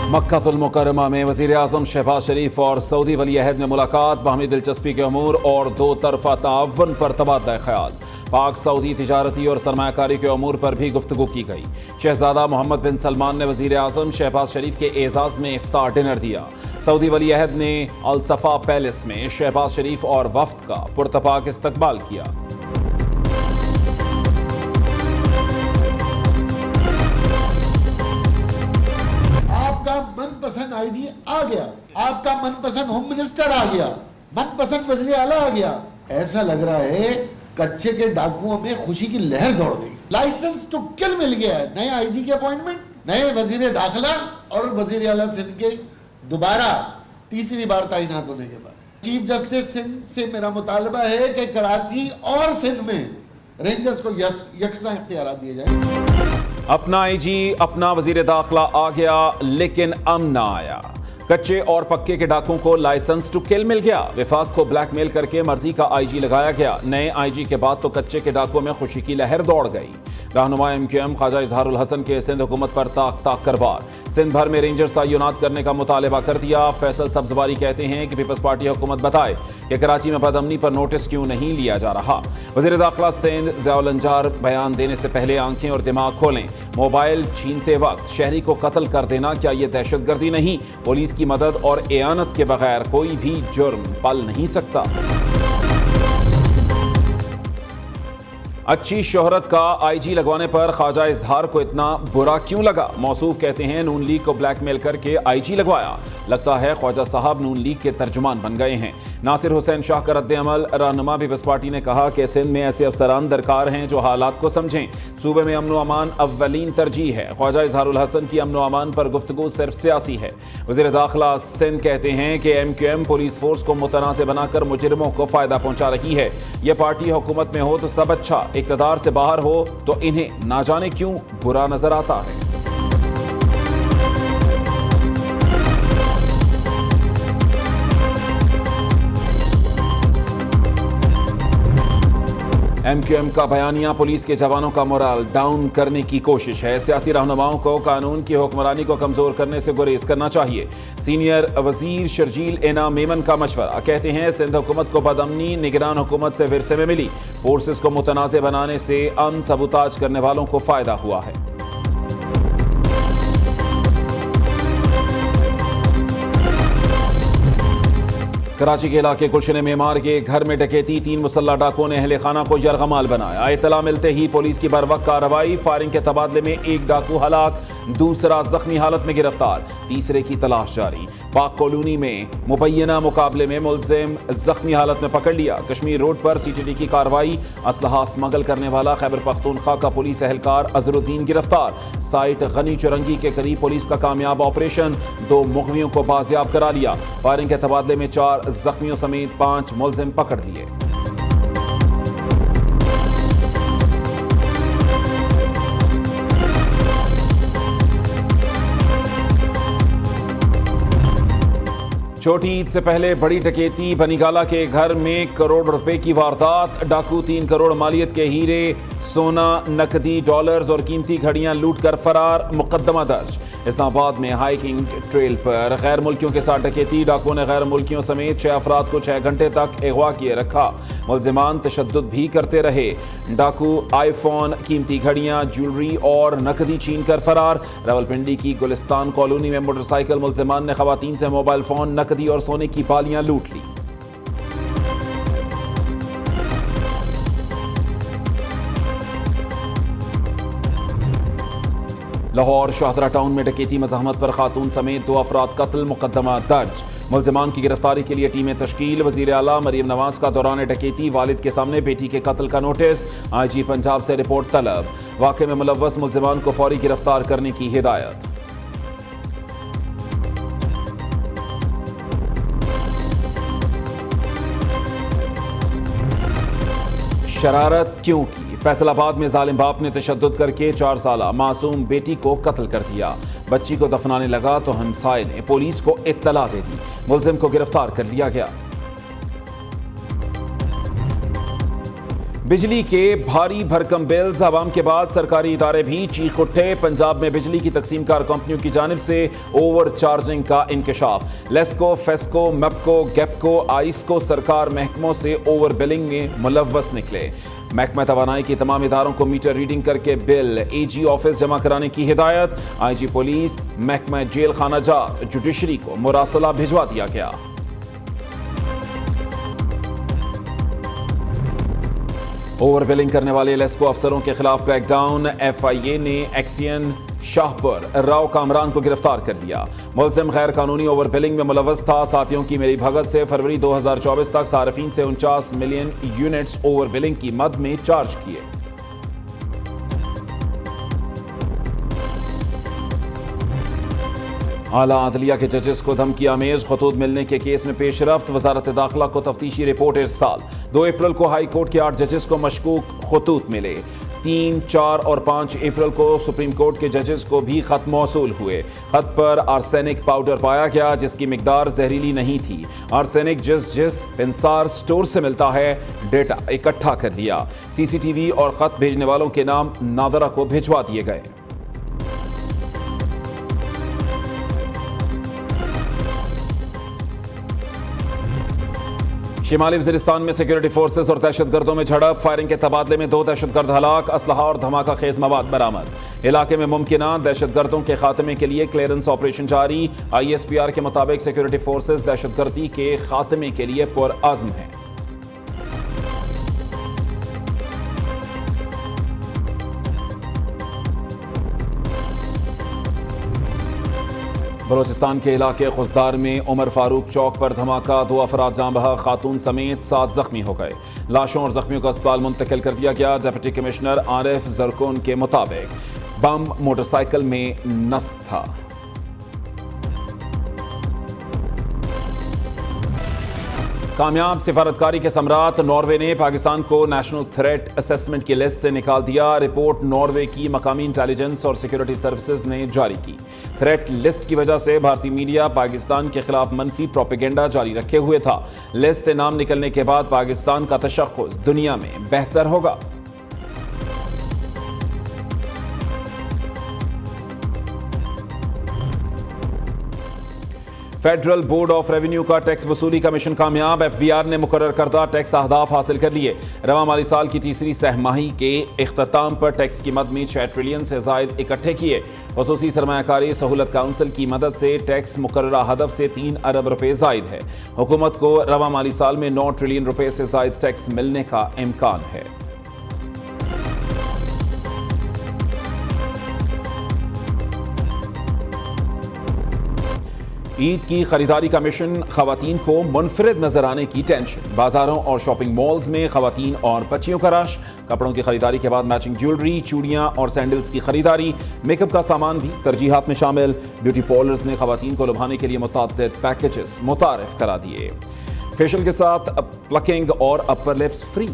मक्कातुल मुकर्रमा में वज़ीर आज़म शहबाज शरीफ और सऊदी वली अहद में मुलाकात, बाहमी दिलचस्पी के अमूर और दो तरफा ताअवुन पर तबादला ख्याल। पाक सऊदी तिजारती और सरमायाकारी के अमूर पर भी गुफ्तगू की गई। शहजादा मोहम्मद बिन सलमान ने वज़ीर आज़म शहबाज शरीफ के एजाज़ में इफ्तार डिनर दिया। सऊदी वली अहद ने अल सफा पैलेस में शहबाज शरीफ और वफ्द का पुरतपाक इस्तकबाल किया। मनपसंद आईजी आ गया, आपका मनपसंद होम मिनिस्टर आ गया, मनपसंद वज़ीर आला आ गया। ऐसा लग रहा है कच्चे के डाकुओं में खुशी की लहर दौड़ गई। लाइसेंस टू किल मिल गया है। नए आईजी की अपॉइंटमेंट, नए वजीर दाखिला और वजीर आला सिंध के दोबारा तीसरी बार तैनात होने के बाद चीफ जस्टिस सिंध से मेरा मुतालबा है कि कराची और सिंध में रेंजर्स को यकसा इख्तियार दिए जाए। अपना आईजी, अपना वजीर दाखिला आ गया, लेकिन अमन ना आया। कच्चे और पक्के के डाकुओं को लाइसेंस टू किल मिल गया। विफाक को ब्लैकमेल करके मर्जी का आईजी लगाया गया। नए आईजी के बाद तो कच्चे के डाकुओं में खुशी की लहर दौड़ गई। रहनुमा MQM ख्वाजा इजहारुल हसन के सिंध हुकूमत पर ताक ताक कर वार। सिंध भर में रेंजर्स तैनात करने का मुतालबा कर दिया। फैसल सब्जवारी कहते हैं कि पीपल्स पार्टी हुकूमत बताए कि कराची में बदअमनी पर नोटिस क्यों नहीं लिया जा रहा। वज़ीर दाखिला सिंध ज़ियाउल अंजार बयान देने से पहले आंखें और दिमाग खोलें। मोबाइल छीनते वक्त शहरी को कत्ल कर देना, क्या ये दहशतगर्दी नहीं? पुलिस की मदद और एआनत के बगैर कोई भी जुर्म पल नहीं सकता। अच्छी शोहरत का आईजी लगवाने पर ख्वाजा इजहार को इतना बुरा क्यों लगा? मौसूफ कहते हैं नून लीग को ब्लैकमेल करके आईजी लगवाया। लगता है ख्वाजा साहब नून लीग के तर्जुमान बन गए हैं। नासिर हुसैन शाह का रद्द अमल। रहनुमा पीपल्स पार्टी ने कहा कि सिंध में ऐसे अफसरान दरकार हैं जो हालात को समझें। सूबे में अमन व अमान अव्वलीन तरजीह है। ख्वाजा इजहारुल हसन की अमन व अमान पर गुफ्तगू सिर्फ सियासी है। वज़ीर दाखिला सिंध कहते हैं कि MQM पुलिस फोर्स को मुतनाज़ बनाकर मुजरिमों को फायदा पहुंचा रही है। यह पार्टी हुकूमत में हो तो सब अच्छा, इक़्तिदार से बाहर हो तो इन्हें ना जाने क्यों बुरा नजर आता है। MQM का बयानिया पुलिस के जवानों का मोरल डाउन करने की कोशिश है। सियासी रहनुमाओं को कानून की हुक्मरानी को कमजोर करने से गुरेज करना चाहिए। सीनियर वजीर शर्जील एना मेमन का मशवरा। कहते हैं सिंध हुकूमत को बदअमनी निगरान हुकूमत से विरसे में मिली। फोर्सेस को मुतनाज़ बनाने से अमन सबूताज करने वालों को फायदा हुआ है। कराची के इलाके गुलशन मेमार के घर में डकैती। 3 मुसल्ला डाकुओं ने अहले खाना को यरगमाल बनाया। इत्तला मिलते ही पुलिस की बरवक्त कार्रवाई। फायरिंग के तबादले में एक डाकू हलाक, दूसरा जख्मी हालत में गिरफ्तार, तीसरे की तलाश जारी। पाक कॉलोनी में मुबैना मुकाबले में मुलजिम जख्मी हालत में पकड़ लिया। कश्मीर रोड पर CTT की कार्रवाई। असलहा स्मगल करने वाला खैबर पख्तूनख्वा का पुलिस एहलकार अजरुद्दीन गिरफ्तार। साइट गनी चुरंगी के करीब पुलिस का कामयाब ऑपरेशन। 2 मुगवियों को बाजियाब करा लिया। फायरिंग के तबादले में 4 जख्मियों समेत 5 मुलजिम पकड़ लिए। छोटी ईद से पहले बड़ी डकैती। बनीगाला के घर में करोड़ रुपए की वारदात। डाकू 3 करोड़ मालियत के हीरे, सोना, नकदी, डॉलर्स और कीमती घड़ियां लूट कर फरार। मुकदमा दर्ज। इस्लामाबाद में हाइकिंग ट्रेल पर गैर मुल्कियों के साथ डकैती। डाकुओं ने गैर मुल्कियों समेत 6 अफराद को 6 घंटे तक अगवा किए रखा। मुलजिमान तशद्दुद भी करते रहे। डाकू आईफोन, कीमती घड़ियां, ज्वेलरी और नकदी छीन कर फरार। रावलपिंडी की गुलिस्तान कॉलोनी में मोटरसाइकिल मुलजिमान ने खवातीन से मोबाइल फोन, नकदी और सोने की बालियां लूट ली। लाहौर शाहदरा टाउन में डकैती मज़ाहमत पर खातून समेत 2 अफराद कत्ल। मुकदमा दर्ज। मुलजिमान की गिरफ्तारी के लिए टीमें तश्कील। वज़ीर आला मरीम नवाज का दौरान डकैती, वालिद के सामने बेटी के कत्ल का नोटिस। IG पंजाब से रिपोर्ट तलब। वाक़े में मुलव्वस मुलजिमान को फौरी गिरफ्तार करने की हिदायत। शरारत क्यों की? फैसलाबाद में जालिम बाप ने तशद्दुद करके 4 साला मासूम बेटी को कत्ल कर दिया। बच्ची को दफनाने लगा तो हमसाये ने पुलिस को इत्तला दे दी। मुलजिम को गिरफ्तार कर लिया गया। बिजली के भारी भरकम बिल्स, आवाम के बाद सरकारी इदारे भी चीख उठे। पंजाब में बिजली की तकसीमकार कंपनियों की जानिब से ओवर चार्जिंग का इंकशाफ। लेस्को, फेस्को, मेप्को, गेपको, आइस्को सरकार महकमों से ओवर बिलिंग में मुलव्वस निकले। महकमा तवानाई के तमाम इदारों को मीटर रीडिंग करके बिल एजी ऑफिस जमा कराने की हिदायत। आईजी पुलिस, महकमा जेल खाना जात, जुडिशरी को मुरासला भिजवा दिया गया। ओवर बिलिंग करने वाले लेस्को अफसरों के खिलाफ क्रैकडाउन। FIA ने एक्सियन शाहपुर राव कामरान को गिरफ्तार कर लिया। मुलजिम गैर कानूनी ओवर बिलिंग में मुलव्वस था। साथियों की मिली भगत से फरवरी 2024 तक सार्फिन से 49 मिलियन यूनिट्स ओवर बिलिंग की मद में चार्ज किए। आला अदलिया के जजेस को धमकी आमेज खतूत मिलने के केस में पेशरफ्त। वजारत दाखिला को तफ्तीशी रिपोर्ट इरसाल। 2 अप्रैल को हाई कोर्ट के 8 जजेस को मशकूक खतूत मिले। 3, 4 और 5 अप्रैल को सुप्रीम कोर्ट के जजेस को भी खत मौसूल हुए। खत पर आर्सेनिक पाउडर पाया गया जिसकी मिकदार जहरीली नहीं थी। आर्सेनिक जिस इंसार स्टोर से मिलता है डेटा इकट्ठा कर लिया। CCTV और खत भेजने वालों के नाम नादरा को भिजवा दिए गए। शिमाली वज़ीरिस्तान में सिक्योरिटी फोर्सेस और दहशतगर्दों में झड़प। फायरिंग के तबादले में 2 दहशतगर्द हलाक। असलहा और धमाका खेज मवाद बरामद। इलाके में मुमकिना दहशतगर्दों के खात्मे के लिए क्लियरेंस ऑपरेशन जारी। ISPR के मुताबिक सिक्योरिटी फोर्सेस दहशतगर्दी के खात्मे के लिए पुरअज़्म हैं। बलोचिस्तान के इलाके खुजदार में उमर फारूक चौक पर धमाका। 2 अफराद जाँ बहक, खातून समेत 7 जख्मी हो गए। लाशों और जख्मियों को अस्पताल मुंतकिल कर दिया गया। डिप्टी कमिश्नर आरिफ जरकोन के मुताबिक बम मोटरसाइकिल में नस्ब था। कामयाब सिफारतकारी के सम्राट नॉर्वे ने पाकिस्तान को नेशनल थ्रेट असेसमेंट की लिस्ट से निकाल दिया। रिपोर्ट नॉर्वे की मकामी इंटेलिजेंस और सिक्योरिटी सर्विसेज ने जारी की। थ्रेट लिस्ट की वजह से भारतीय मीडिया पाकिस्तान के खिलाफ मनफी प्रोपेगेंडा जारी रखे हुए था। लिस्ट से नाम निकलने के बाद पाकिस्तान का तशख्खुस दुनिया में बेहतर होगा। फेडरल बोर्ड ऑफ रेवेन्यू का टैक्स वसूली का मिशन कामयाब। FBR ने मुकर्रर करदा टैक्स अहदाफ हासिल कर लिए। रवा माली साल की तीसरी सहमाही के इख्तिताम पर टैक्स की मद में 6 ट्रिलियन से जायद इकट्ठे किए। खसूसी सरमायाकारी सहूलत काउंसिल की मदद से टैक्स मुकर्ररा हदफ से 3 अरब रुपए जायद है। हुकूमत को रवा माली साल में 9 ट्रिलियन रुपए से जायद टैक्स मिलने का इम्कान है। ईद की खरीदारी का मिशन, खवातीन को मुनफरिद नजर आने की टेंशन। बाजारों और शॉपिंग मॉल्स में खवातीन और बच्चियों का रश। कपड़ों की खरीदारी के बाद मैचिंग ज्वेलरी, चूड़ियां और सैंडल्स की खरीदारी। मेकअप का सामान भी तरजीहात में शामिल। ब्यूटी पार्लर्स ने खवातीन को लुभाने के लिए मुतअद्दिद पैकेजेस मुतारिफ करा दिए। फेशियल के साथ प्लकिंग और अपर लिप्स फ्री।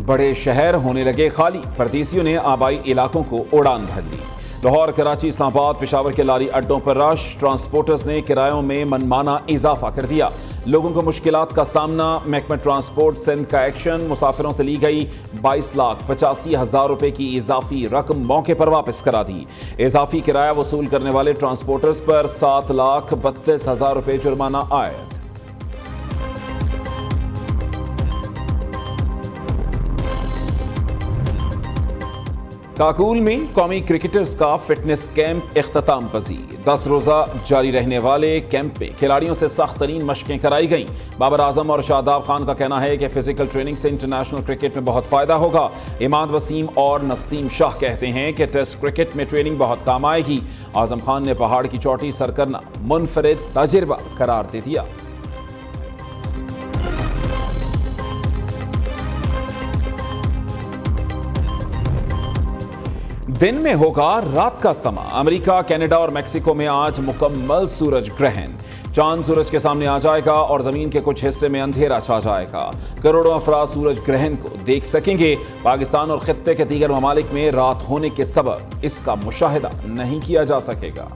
बड़े शहर होने लगे खाली। परदेसियों ने आबाई इलाकों को उड़ान भर दी। लाहौर, कराची, इस्लामाबाद, पेशावर के लारी अड्डों पर रश। ट्रांसपोर्टर्स ने किरायों में मनमाना इजाफा कर दिया। लोगों को मुश्किलात का सामना। महकमा ट्रांसपोर्ट सिंध का एक्शन। मुसाफिरों से ली गई 22,85,000 रुपए की इजाफी रकम मौके पर वापस करा दी। इजाफी किराया वसूल करने वाले ट्रांसपोर्टर्स पर 7,32,000 रुपए जुर्माना आयद। काकूल में कौमी क्रिकेटर्स का फिटनेस कैंप इख्तिताम पजीर। 10 रोजा जारी रहने वाले कैंप में खिलाड़ियों से सख्त तरीन मशकें कराई गईं। बाबर आजम और शादाब खान का कहना है कि फिजिकल ट्रेनिंग से इंटरनेशनल क्रिकेट में बहुत फायदा होगा। इमाद वसीम और नसीम शाह कहते हैं कि टेस्ट क्रिकेट में ट्रेनिंग बहुत काम आएगी। आजम खान ने पहाड़ की चोटी सर करना मुनफरिद तजुर्बा करार दे दिया। दिन में होगा रात का समा। अमेरिका, कनाडा और मेक्सिको में आज मुकम्मल सूरज ग्रहण। चांद सूरज के सामने आ जाएगा और जमीन के कुछ हिस्से में अंधेरा छा जाएगा। करोड़ों अफराद सूरज ग्रहण को देख सकेंगे। पाकिस्तान और खित्ते के दीगर ममालिक में रात होने के सबब इसका मुशाहिदा नहीं किया जा सकेगा।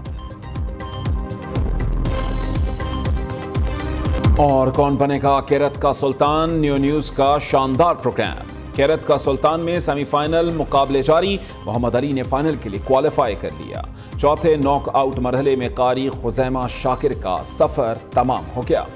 और कौन बनेगा केरत का सुल्तान, न्यू न्यूज का शानदार प्रोग्राम। केरत का सुल्तान में सेमीफाइनल मुकाबले जारी, मोहम्मद अली ने फाइनल के लिए क्वालिफाई कर लिया। चौथे नॉकआउट मरहले में कारी खुजैमा शाकिर का सफर तमाम हो गया।